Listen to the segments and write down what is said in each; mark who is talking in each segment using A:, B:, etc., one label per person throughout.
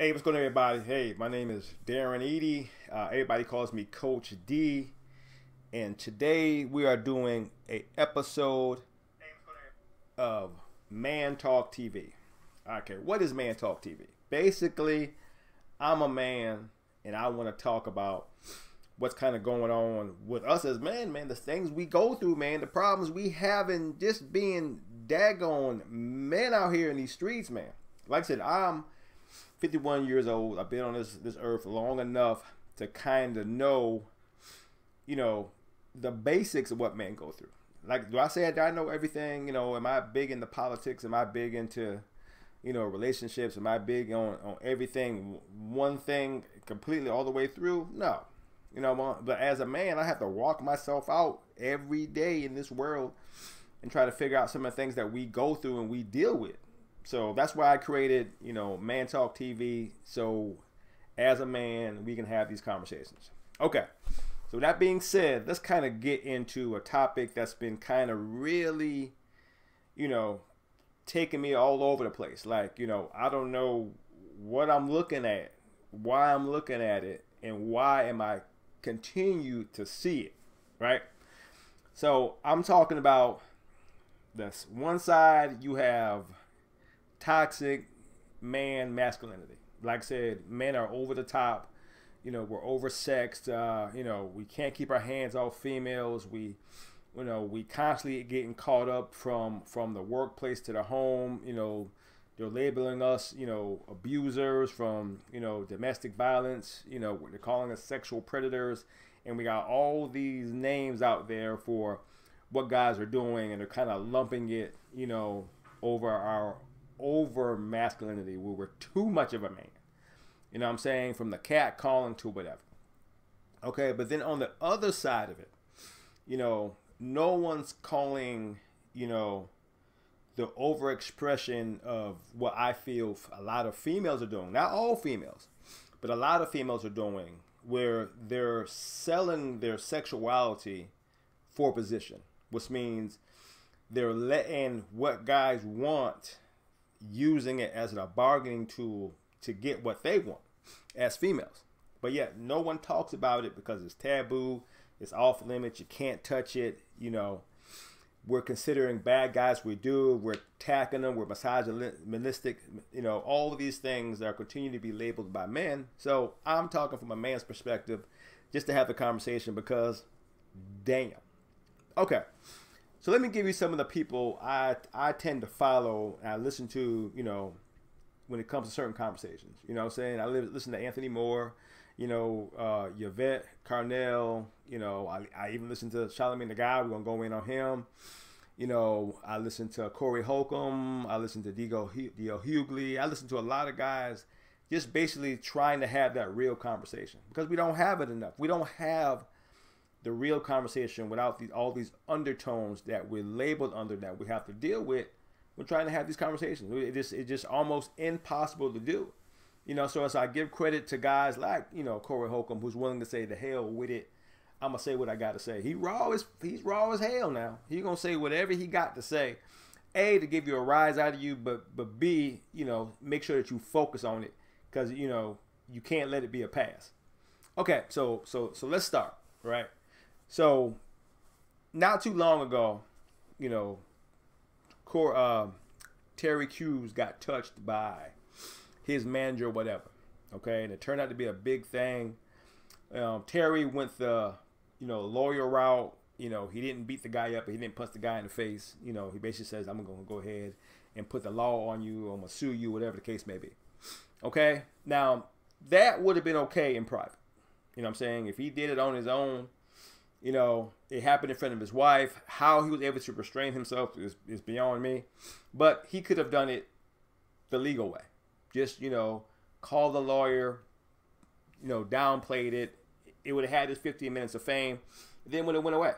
A: Hey, what's going on, everybody? Hey, my name is Darren Eady. Everybody calls me Coach D. And today we are doing a episode of Man Talk TV. Okay, what is Man Talk TV? Basically, I'm a man and I want to talk about what's kind of going on with us as men, man. The things we go through, man. The problems we have in just being daggone men out here in these streets, man. Like I said, I'm 51 years old. I've been on this earth long enough to kind of know, the basics of what men go through. Like, do I say I know everything? Am I big into politics? Am I big into, relationships? Am I big on everything, one thing completely all the way through? No. But as a man, I have to walk myself out every day in this world and try to figure out some of the things that we go through and we deal with. So that's why I created, Man Talk TV. So as a man, we can have these conversations. Okay. So that being said, let's kind of get into a topic that's been kind of really, taking me all over the place. Like, I don't know what I'm looking at, why I'm looking at it, and why am I continue to see it, right? So I'm talking about this. One side, you have toxic man masculinity. Like I said, men are over the top. We're oversexed. We can't keep our hands off females. We constantly getting caught up from the workplace to the home. They're labeling us, abusers, from, domestic violence. They're calling us sexual predators. And we got all these names out there for what guys are doing, and they're kind of lumping it, over masculinity, where we're too much of a man. You know what I'm saying? From the cat calling to whatever. Okay, but then on the other side of it, no one's calling, the overexpression of what I feel a lot of females are doing. Not all females, but a lot of females are doing, where they're selling their sexuality for position, which means they're letting what guys want, using it as a bargaining tool to get what they want as females. But yet no one talks about it because it's taboo, it's off limits, you can't touch it. We're considering bad guys, we're attacking them, we're misogynistic, all of these things are continuing to be labeled by men. So I'm talking from a man's perspective just to have the conversation, because damn. Okay, so let me give you some of the people I tend to follow and I listen to, when it comes to certain conversations. What I'm saying? I listen to Anthony Moore, Yvette Carnell, I even listen to Charlamagne the Guy. We're going to go in on him. I listen to Corey Holcomb. I listen to D.L. Hughley. I listen to a lot of guys just basically trying to have that real conversation, because we don't have it enough. We don't have the real conversation without all these undertones that we're labeled under, that we have to deal with. We're trying to have these conversations. It's just almost impossible to do. So as I give credit to guys like, Corey Holcomb, who's willing to say the hell with it, I'm going to say what I got to say. He's raw as hell now. He's going to say whatever he got to say. A, to give you a rise out of you, but B, make sure that you focus on it, because, you can't let it be a pass. Okay, so let's start, right? So not too long ago, Terry Crews got touched by his manager or whatever. Okay, and it turned out to be a big thing. Terry went the lawyer route. He didn't beat the guy up, but he didn't punch the guy in the face. He basically says, I'm gonna go ahead and put the law on you, I'm gonna sue you, whatever the case may be. Okay, now that would have been okay in private. What I'm saying? If he did it on his own, it happened in front of his wife. How he was able to restrain himself is beyond me. But he could have done it the legal way. Just, call the lawyer, downplayed it. It would have had his 15 minutes of fame. Then when it went away.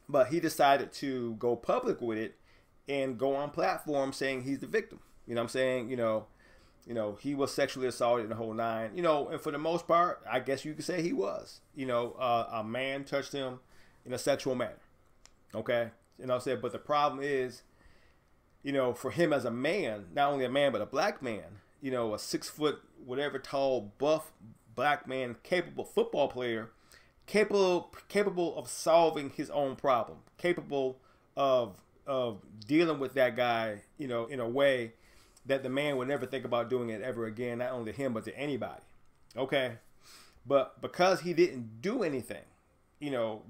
A: But he decided to go public with it and go on platform saying he's the victim. What I'm saying? He was sexually assaulted in the whole nine. And for the most part, I guess you could say he was. A man touched him in a sexual manner. Okay? I said, but the problem is, for him as a man, not only a man, but a black man, a 6 foot, whatever tall, buff black man, capable football player, capable of solving his own problem, capable of dealing with that guy, in a way that the man would never think about doing it ever again, not only to him but to anybody. Okay, but because he didn't do anything,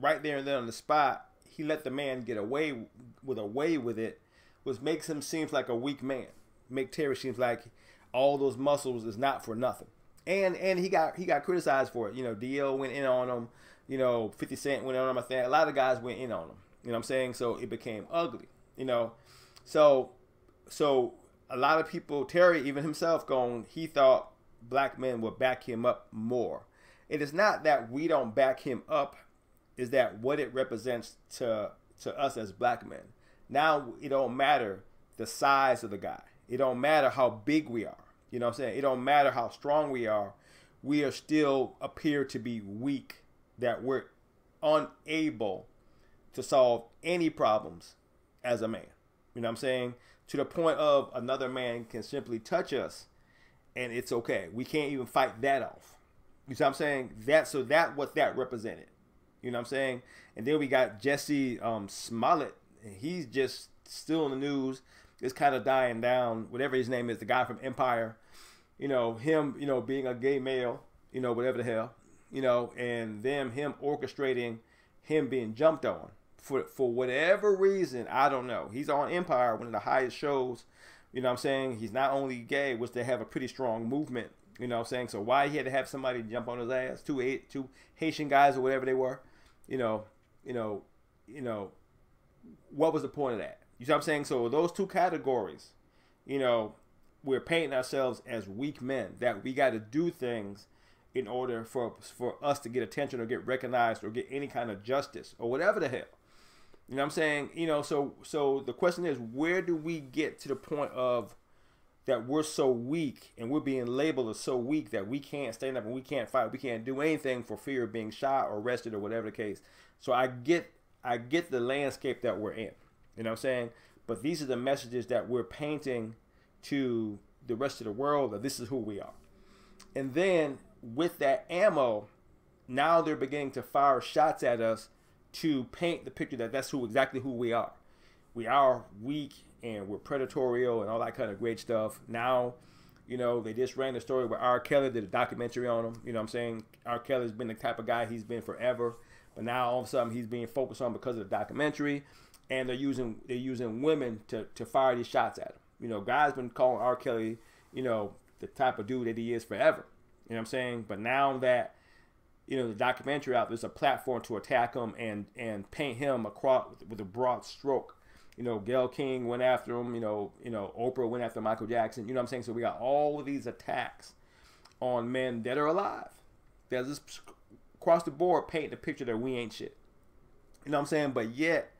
A: right there and then on the spot, he let the man get away with it, which makes him seem like a weak man. Make Terry seems like all those muscles is not for nothing. And he got criticized for it. DL went in on him. 50 Cent went in on him. I think a lot of guys went in on him. You know what I'm saying? So it became ugly. So a lot of people, Terry even himself, he thought black men would back him up more. It is not that we don't back him up, is that what it represents to us as black men. Now it don't matter the size of the guy. It don't matter how big we are. You know what I'm saying? It don't matter how strong we are. We are still appear to be weak, that we're unable to solve any problems as a man. You know what I'm saying? To the point of another man can simply touch us and it's okay. We can't even fight that off. You see what I'm saying? That what that represented. You know what I'm saying? And then we got Jesse Smollett. And he's just still in the news. It's kind of dying down. Whatever his name is, the guy from Empire. Him, being a gay male, whatever the hell. And them, him orchestrating him being jumped on. For whatever reason, I don't know. He's on Empire, one of the highest shows. You know what I'm saying? He's not only gay, which they have a pretty strong movement. You know what I'm saying? So why he had to have somebody jump on his ass? Two Haitian guys or whatever they were. What was the point of that? You see what I'm saying? So those two categories, we're painting ourselves as weak men, that we got to do things in order for us to get attention or get recognized or get any kind of justice or whatever the hell. You know what I'm saying? So the question is, where do we get to the point of that we're so weak and we're being labeled as so weak that we can't stand up and we can't fight, we can't do anything for fear of being shot or arrested or whatever the case. So I get the landscape that we're in. You know what I'm saying? But these are the messages that we're painting to the rest of the world, that this is who we are. And then with that ammo, now they're beginning to fire shots at us to paint the picture that that's exactly who we are. We are weak and we're predatorial and all that kind of great stuff. Now, they just ran the story where R. Kelly did a documentary on him. You know what I'm saying? R. Kelly's been the type of guy he's been forever. But now all of a sudden he's being focused on because of the documentary. And they're using women to fire these shots at him. Guys been calling R. Kelly, the type of dude that he is forever. You know what I'm saying? But now that, the documentary out, there's a platform to attack him and paint him across with a broad stroke. Gayle King went after him. Oprah went after Michael Jackson. You know what I'm saying? So we got all of these attacks on men that are alive. There's this across the board painting the picture that we ain't shit. You know what I'm saying? But yet,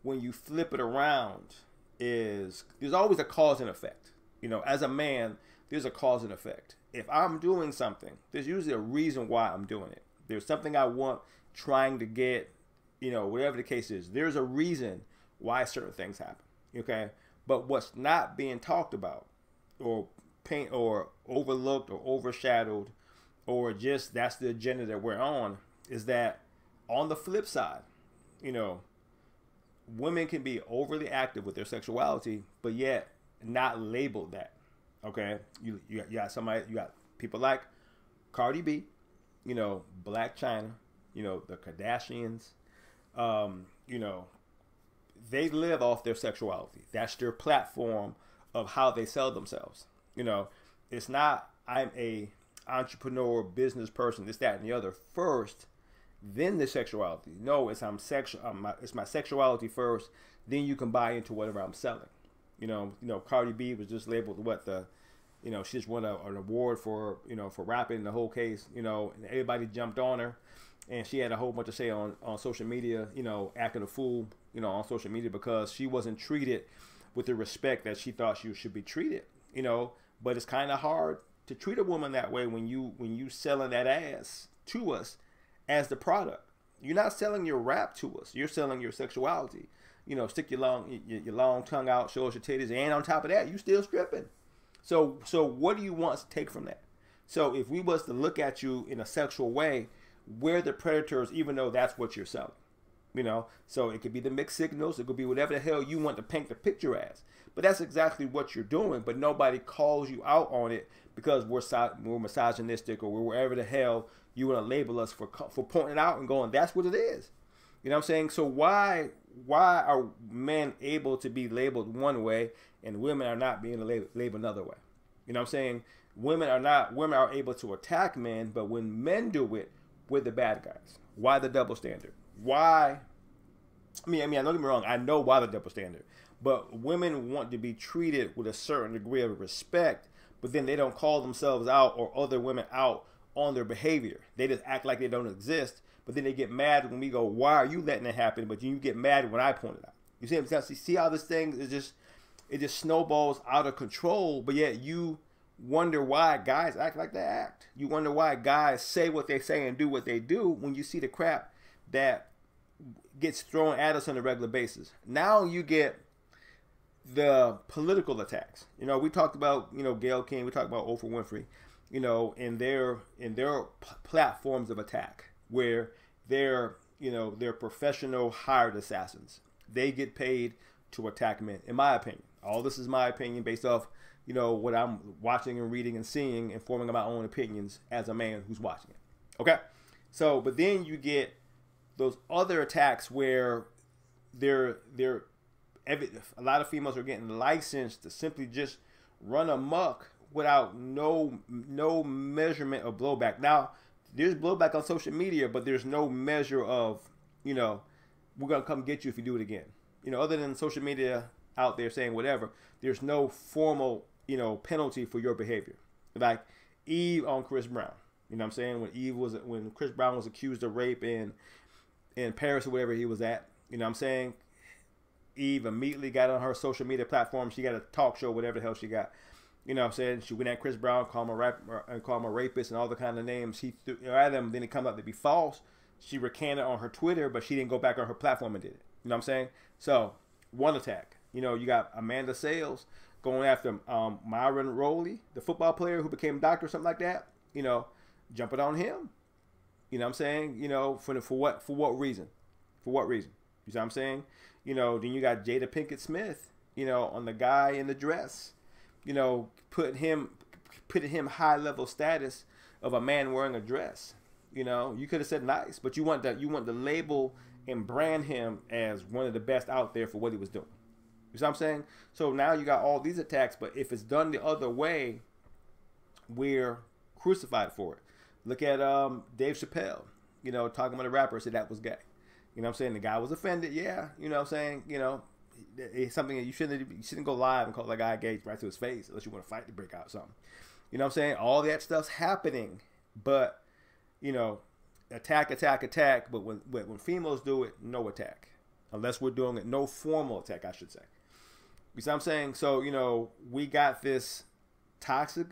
A: when you flip it around, there's always a cause and effect. As a man, there's a cause and effect. If I'm doing something, there's usually a reason why I'm doing it. There's something I want, trying to get, whatever the case is. There's a reason why certain things happen. Okay? But what's not being talked about or overlooked or overshadowed, or just that's the agenda that we're on, is that on the flip side, women can be overly active with their sexuality, but yet not labeled that. Okay, you got people like Cardi B, Black China, the Kardashians, they live off their sexuality. That's their platform of how they sell themselves. It's not I'm a entrepreneur, business person, this, that, and the other first, then the sexuality. No, it's it's my sexuality first, then you can buy into whatever I'm selling. Cardi B was just labeled she just won an award for rapping the whole case, and everybody jumped on her, and she had a whole bunch to say on social media, acting a fool, on social media because she wasn't treated with the respect that she thought she should be treated, but it's kind of hard to treat a woman that way when you selling that ass to us as the product. You're not selling your rap to us. You're selling your sexuality. Stick your long tongue out, show us your titties, and on top of that, you still stripping. So what do you want to take from that? So if we was to look at you in a sexual way, we're the predators, even though that's what you're selling. So it could be the mixed signals, it could be whatever the hell you want to paint the picture as. But that's exactly what you're doing. But nobody calls you out on it because we're misogynistic, or we're wherever the hell you want to label us for pointing it out and going, that's what it is. You know what I'm saying? So why are men able to be labeled one way and women are not being labeled another way? You know what I'm saying? Women are able to attack men, but when men do it, we're the bad guys. Why the double standard? Why? I mean, don't get me wrong. I know why the double standard, but women want to be treated with a certain degree of respect, but then they don't call themselves out or other women out on their behavior. They just act like they don't exist, but then they get mad when we go, why are you letting it happen? But you get mad when I point it out. You see what I'm saying? See how this thing is it just snowballs out of control, but yet you wonder why guys act like they act. You wonder why guys say what they say and do what they do when you see the crap that gets thrown at us on a regular basis. Now you get the political attacks. We talked about, Gayle King, we talked about Oprah Winfrey, in their platforms of attack, where they're professional hired assassins. They get paid to attack men, in my opinion. All this is my opinion based off, what I'm watching and reading and seeing and forming my own opinions as a man who's watching it. Okay? So, but then you get those other attacks where a lot of females are getting licensed to simply just run amok without no measurement of blowback. Now, there's blowback on social media, but there's no measure of, we're going to come get you if you do it again. Other than social media out there saying whatever, there's no formal, penalty for your behavior. Like Eve on Chris Brown. You know what I'm saying? When Chris Brown was accused of rape in Paris or wherever he was at, you know what I'm saying? Eve immediately got on her social media platform. She got a talk show, whatever the hell she got. You know what I'm saying? She went at Chris Brown, called him a rapist and all the kind of names he threw at him. Then it come out to be false. She recanted on her Twitter, but she didn't go back on her platform and did it. You know what I'm saying? So, one attack. You got Amanda Sales going after Myron Rowley, the football player who became a doctor or something like that. Jumping on him. You know what I'm saying? For what reason? For what reason? You see what I'm saying? Then you got Jada Pinkett Smith, on the guy in the dress, putting him high level status of a man wearing a dress. You could have said nice, but you want the label and brand him as one of the best out there for what he was doing. You see what I'm saying? So now you got all these attacks, but if it's done the other way, we're crucified for it. Look at Dave Chappelle, talking about a rapper, said that was gay. You know what I'm saying? The guy was offended, yeah. You know what I'm saying? It's something that you shouldn't go live and call that guy gay right to his face unless you want to fight to break out something. You know what I'm saying? All that stuff's happening, but attack. But when females do it, no attack, unless we're doing it, no formal attack, I should say. You see what I'm saying? So we got this toxic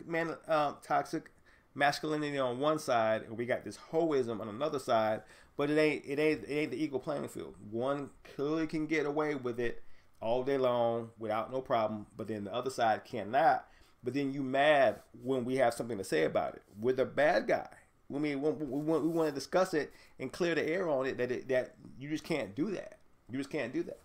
A: masculinity on one side, and we got this hoeism on another side. But it ain't the equal playing field. One clearly can get away with it all day long without no problem, but then the other side cannot. But then you mad when we have something to say about it. We're the bad guy. We want to discuss it and clear the air on it. That you just can't do that. You just can't do that.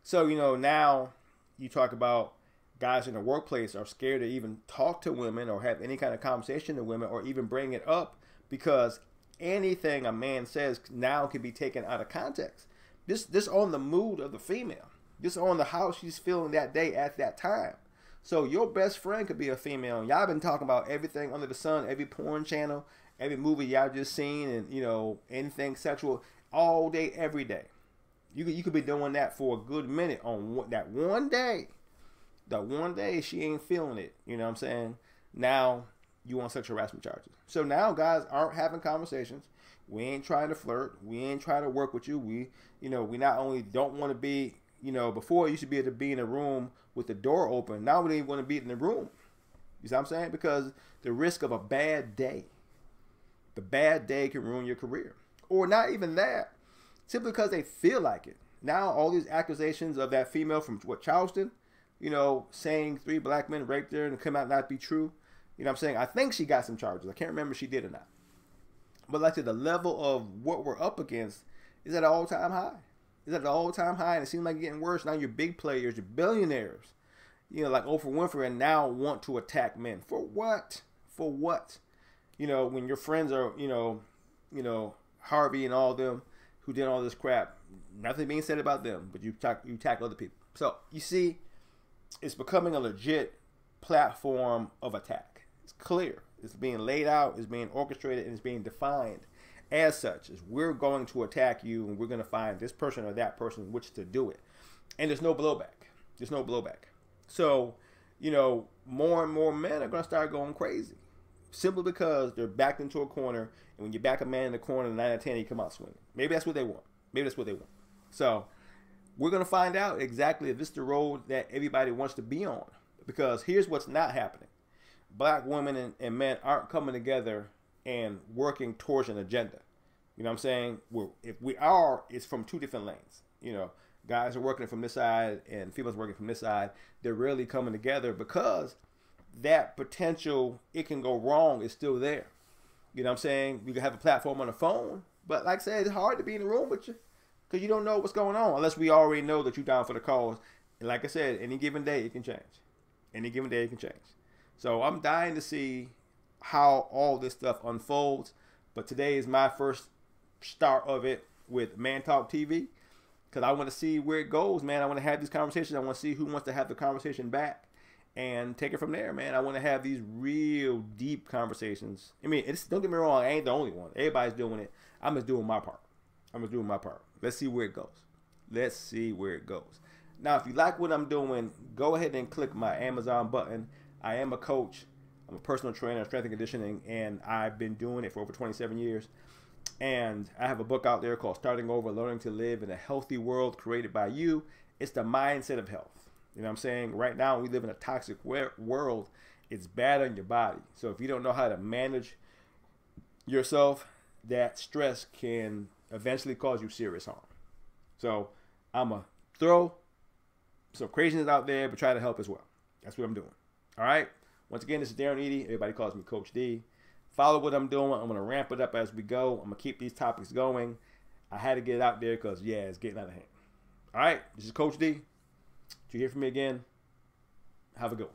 A: So now you talk about guys in the workplace are scared to even talk to women or have any kind of conversation to women or even bring it up because anything a man says now can be taken out of context. This on the mood of the female. This on the how she's feeling that day at that time. So your best friend could be a female. Y'all been talking about everything under the sun, every porn channel, every movie y'all just seen, and anything sexual all day, every day. You could be doing that for a good minute on that one day. That one day she ain't feeling it. You know what I'm saying? Now you want sexual harassment charges. So now guys aren't having conversations. We ain't trying to flirt. We ain't trying to work with you. We not only don't want to be, before you used to be able to be in a room with the door open. Now we don't even want to be in the room. You see what I'm saying? Because the risk of a bad day. The bad day can ruin your career. Or not even that. Simply because they feel like it. Now all these accusations of that female from Charleston, saying 3 black men raped her and come out not be true. You know what I'm saying? I think she got some charges. I can't remember if she did or not. But like I said, the level of what we're up against is at an all-time high. It's at an all-time high, and it seems like it's getting worse. Now your big players, your billionaires, like Oprah Winfrey, and now want to attack men. For what? For what? When your friends are, Harvey and all them who did all this crap, nothing being said about them, but you attack other people. So you see, it's becoming a legit platform of attack. It's clear. It's being laid out, it's being orchestrated, and it's being defined as such. Is we're going to attack you, and we're going to find this person or that person which to do it. And there's no blowback. There's no blowback. So, more and more men are going to start going crazy. Simply because they're backed into a corner, and when you back a man in the corner, 9 out of 10, he come out swinging. Maybe that's what they want. Maybe that's what they want. So, we're going to find out exactly if this is the road that everybody wants to be on. Because here's what's not happening. Black women and men aren't coming together and working towards an agenda. You know what I'm saying? If we are, it's from 2 different lanes. Guys are working from this side and females working from this side. They're really coming together because that potential, it can go wrong, is still there. You know what I'm saying? You can have a platform on the phone, but like I said, it's hard to be in the room with you because you don't know what's going on unless we already know that you're down for the cause. And like I said, any given day, it can change. Any given day, it can change. So I'm dying to see how all this stuff unfolds. But today is my first start of it with Man Talk TV because I want to see where it goes, man. I want to have these conversations. I want to see who wants to have the conversation back and take it from there, man. I want to have these real deep conversations. I mean, don't get me wrong. I ain't the only one. Everybody's doing it. I'm just doing my part. Let's see where it goes. Let's see where it goes. Now, if you like what I'm doing, go ahead and click my Amazon button. I am a coach. I'm a personal trainer, strength and conditioning, and I've been doing it for over 27 years. And I have a book out there called Starting Over, Learning to Live in a Healthy World Created by You. It's the mindset of health. You know what I'm saying? Right now, we live in a toxic world. It's bad on your body. So if you don't know how to manage yourself, that stress can eventually cause you serious harm. So I'm going to throw some craziness out there, but try to help as well. That's what I'm doing. All right. Once again, this is Darren Eady. Everybody calls me Coach D. Follow what I'm doing. I'm going to ramp it up as we go. I'm going to keep these topics going. I had to get it out there because, it's getting out of hand. All right. This is Coach D. Till you hear from me again, have a good one.